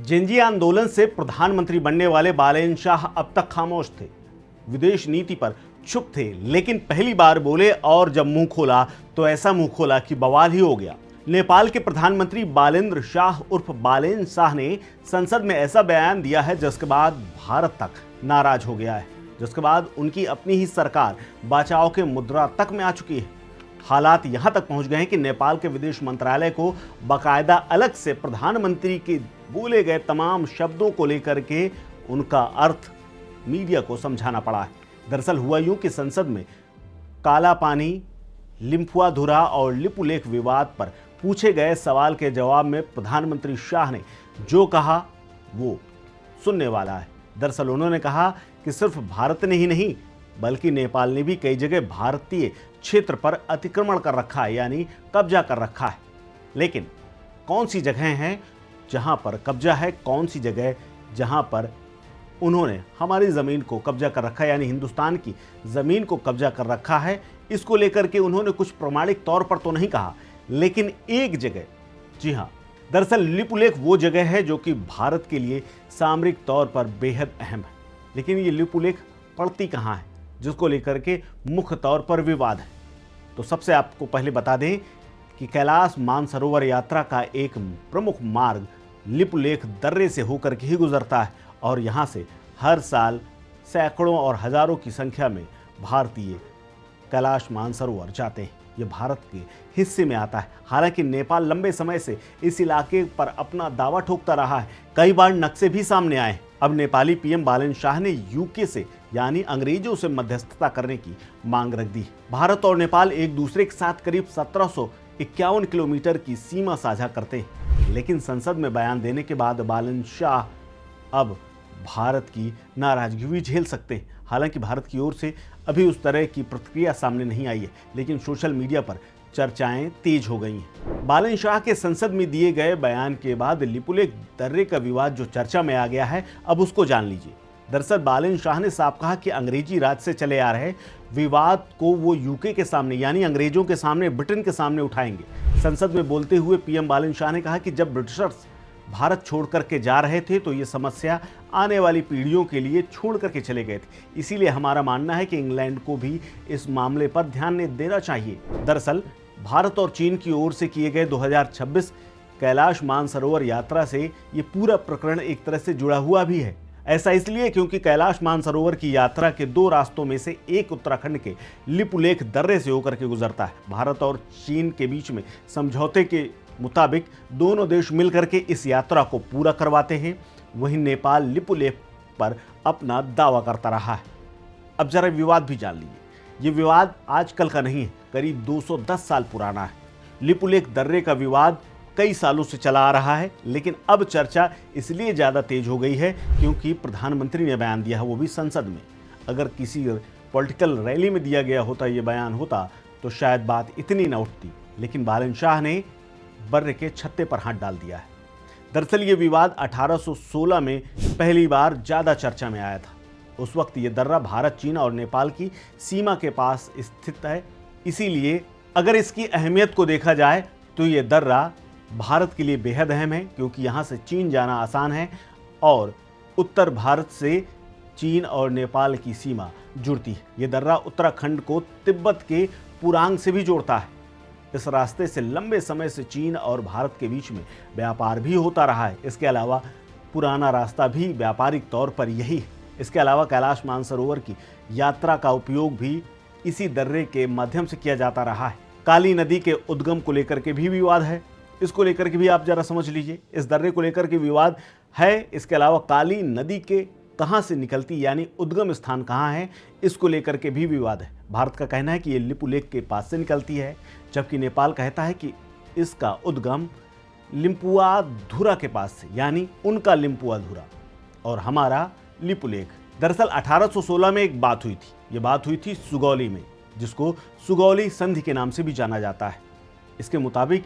Gen Z आंदोलन से प्रधानमंत्री बनने वाले बालेन शाह अब तक खामोश थे, विदेश नीति पर चुप थे, लेकिन पहली बार बोले और जब मुंह खोला तो ऐसा मुंह खोला कि बवाल ही हो गया। नेपाल के प्रधानमंत्री बालेन्द्र शाह उर्फ बालेन शाह ने संसद में ऐसा बयान दिया है जिसके बाद भारत तक नाराज हो गया है, जिसके बाद उनकी अपनी ही सरकार बचाव के मुद्रा तक में आ चुकी है। हालात यहां तक पहुंच गए हैं कि नेपाल के विदेश मंत्रालय को बाकायदा अलग से प्रधानमंत्री के बोले गए तमाम शब्दों को लेकर के उनका अर्थ मीडिया को समझाना पड़ा है। दरअसल हुआ यूं कि संसद में काला पानी, लिम्फुआधुरा और लिपुलेख विवाद पर पूछे गए सवाल के जवाब में प्रधानमंत्री शाह ने जो कहा वो सुनने वाला है। दरअसल उन्होंने कहा कि सिर्फ भारत ने ही नहीं बल्कि नेपाल ने भी कई जगह भारतीय क्षेत्र पर अतिक्रमण कर रखा है, यानी कब्जा कर रखा है। लेकिन कौन सी जगह हैं जहां पर कब्जा है, कौन सी जगह जहां पर उन्होंने हमारी ज़मीन को कब्जा कर रखा है, यानी हिंदुस्तान की ज़मीन को कब्जा कर रखा है, इसको लेकर के उन्होंने कुछ प्रमाणिक तौर पर तो नहीं कहा, लेकिन एक जगह, जी हाँ, दरअसल लिपुलेख वो जगह है जो कि भारत के लिए सामरिक तौर पर बेहद अहम है। लेकिन ये लिपुलेख पड़ती कहाँ है, जिसको लेकर के मुख्य तौर पर विवाद है। तो सबसे आपको पहले बता दें कि कैलाश मानसरोवर यात्रा का एक प्रमुख मार्ग लिपुलेख दर्रे से होकर के ही गुजरता है और यहाँ से हर साल सैकड़ों और हजारों की संख्या में भारतीय कैलाश मानसरोवर जाते हैं। ये भारत के हिस्से में आता है। हालांकि नेपाल लंबे समय से इस इलाके पर अपना दावा ठोकता रहा है, कई बार नक्शे भी सामने आए। अब नेपाली पीएम बालेन शाह ने यूके से यानी अंग्रेजों से मध्यस्थता करने की मांग रख दी। भारत और नेपाल एक दूसरे के साथ करीब 1751 किलोमीटर की सीमा साझा करते हैं, लेकिन संसद में बयान देने के बाद बालेन शाह अब भारत की नाराजगी भी झेल सकते हैं। हालांकि भारत की ओर से अभी उस तरह की प्रतिक्रिया सामने नहीं आई है, लेकिन सोशल मीडिया पर चर्चाएं तेज हो गई हैं। बालेन शाह के संसद में दिए गए बयान के बाद लिपुलेख दर्रे का विवाद जो चर्चा में आ गया है, अब उसको जान लीजिए। दरअसल बालेन शाह ने साफ कहा कि अंग्रेजी राज से चले आ रहे विवाद को वो यूके के सामने यानी अंग्रेजों के सामने, ब्रिटेन के सामने उठाएंगे। संसद में बोलते हुए पीएम बालेन शाह ने कहा कि जब ब्रिटिशर्स भारत छोड़ करके जा रहे थे तो ये समस्या आने वाली पीढ़ियों के लिए छोड़ करके चले गए थे। इसीलिए हमारा मानना है कि इंग्लैंड को भी इस मामले पर ध्यान देना चाहिए। दरअसल भारत और चीन की ओर से किए गए 2026 कैलाश मानसरोवर यात्रा से ये पूरा प्रकरण एक तरह से जुड़ा हुआ भी है। ऐसा इसलिए क्योंकि कैलाश मानसरोवर की यात्रा के दो रास्तों में से एक उत्तराखंड के लिपुलेख दर्रे से होकर के गुजरता है। भारत और चीन के बीच में समझौते के मुताबिक दोनों देश मिलकर के इस यात्रा को पूरा करवाते हैं। वहीं नेपाल लिपुलेख पर अपना दावा करता रहा है। अब जरा विवाद भी जान लीजिए। ये विवाद आजकल का नहीं है, करीब 210 साल पुराना है। लिपुलेख दर्रे का विवाद कई सालों से चला आ रहा है, लेकिन अब चर्चा इसलिए ज़्यादा तेज हो गई है क्योंकि प्रधानमंत्री ने बयान दिया है, वो भी संसद में। अगर किसी पॉलिटिकल रैली में दिया गया होता, ये बयान होता, तो शायद बात इतनी न उठती। लेकिन बालेन शाह ने बर्रे के छत्ते पर हाथ डाल दिया है। दरअसल ये विवाद 1816 में पहली बार ज़्यादा चर्चा में आया था। उस वक्त ये दर्रा भारत, चीन और नेपाल की सीमा के पास स्थित है। इसीलिए अगर इसकी अहमियत को देखा जाए तो ये दर्रा भारत के लिए बेहद अहम है, क्योंकि यहाँ से चीन जाना आसान है और उत्तर भारत से चीन और नेपाल की सीमा जुड़ती है। ये दर्रा उत्तराखंड को तिब्बत के पुरांग से भी जोड़ता है। इस रास्ते से लंबे समय से चीन और भारत के बीच में व्यापार भी होता रहा है। इसके अलावा पुराना रास्ता भी व्यापारिक तौर पर यही है। इसके अलावा कैलाश मानसरोवर की यात्रा का उपयोग भी इसी दर्रे के माध्यम से किया जाता रहा है। काली नदी के उद्गम को लेकर के भी विवाद है, इसको लेकर के भी आप जरा समझ लीजिए। इस दर्रे को लेकर के विवाद है। इसके अलावा काली नदी के कहाँ से निकलती यानी उद्गम स्थान कहाँ है, इसको लेकर के भी विवाद है। भारत का कहना है कि ये लिपुलेख के पास से निकलती है, जबकि नेपाल कहता है कि इसका उद्गम लिम्पुआधुरा के पास से, यानी उनका लिम्पुआधुरा और हमारा लिपुलेख। दरअसल 1816 में एक बात हुई थी। ये बात हुई थी सुगौली में, जिसको सुगौली संधि के नाम से भी जाना जाता है। इसके मुताबिक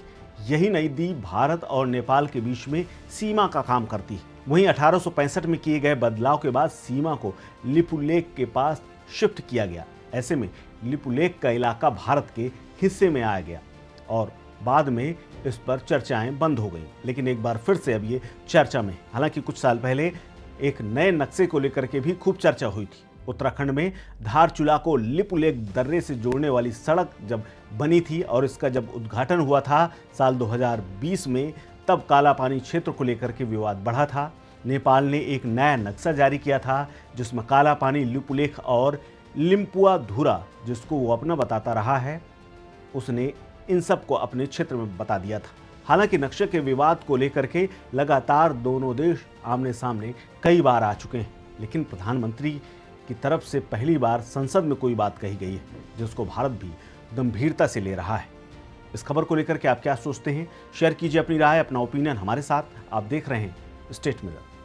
यही नदी भारत और नेपाल के बीच में सीमा का काम करती है। वहीं 1865 में किए गए बदलाव के बाद सीमा को लिपुलेख के पास शिफ्ट किया गया। ऐसे में लिपुलेख का इलाका भारत के हिस्से में आ गया और बाद में इस पर चर्चाएं बंद हो गई, लेकिन एक बार फिर से अब ये चर्चा में। हालांकि कुछ साल पहले एक नए नक्शे को लेकर के भी खूब चर्चा हुई थी। उत्तराखंड में धारचूला को लिपुलेख दर्रे से जोड़ने वाली सड़क जब बनी थी और इसका जब उद्घाटन हुआ था साल 2020 में, तब काला पानी क्षेत्र को लेकर के विवाद बढ़ा था। नेपाल ने एक नया नक्शा जारी किया था जिसमें काला पानी, लिपुलेख और लिम्पुआ धुरा, जिसको वो अपना बताता रहा है, उसने इन सब को अपने क्षेत्र में बता दिया था। हालांकि नक्शे के विवाद को लेकर के लगातार दोनों देश आमने सामने कई बार आ चुके हैं, लेकिन प्रधानमंत्री की तरफ से पहली बार संसद में कोई बात कही गई है जिसको भारत भी गंभीरता से ले रहा है। इस खबर को लेकर के आप क्या सोचते हैं? शेयर कीजिए अपनी राय, अपना ओपिनियन हमारे साथ। आप देख रहे हैं स्टेट मिरर।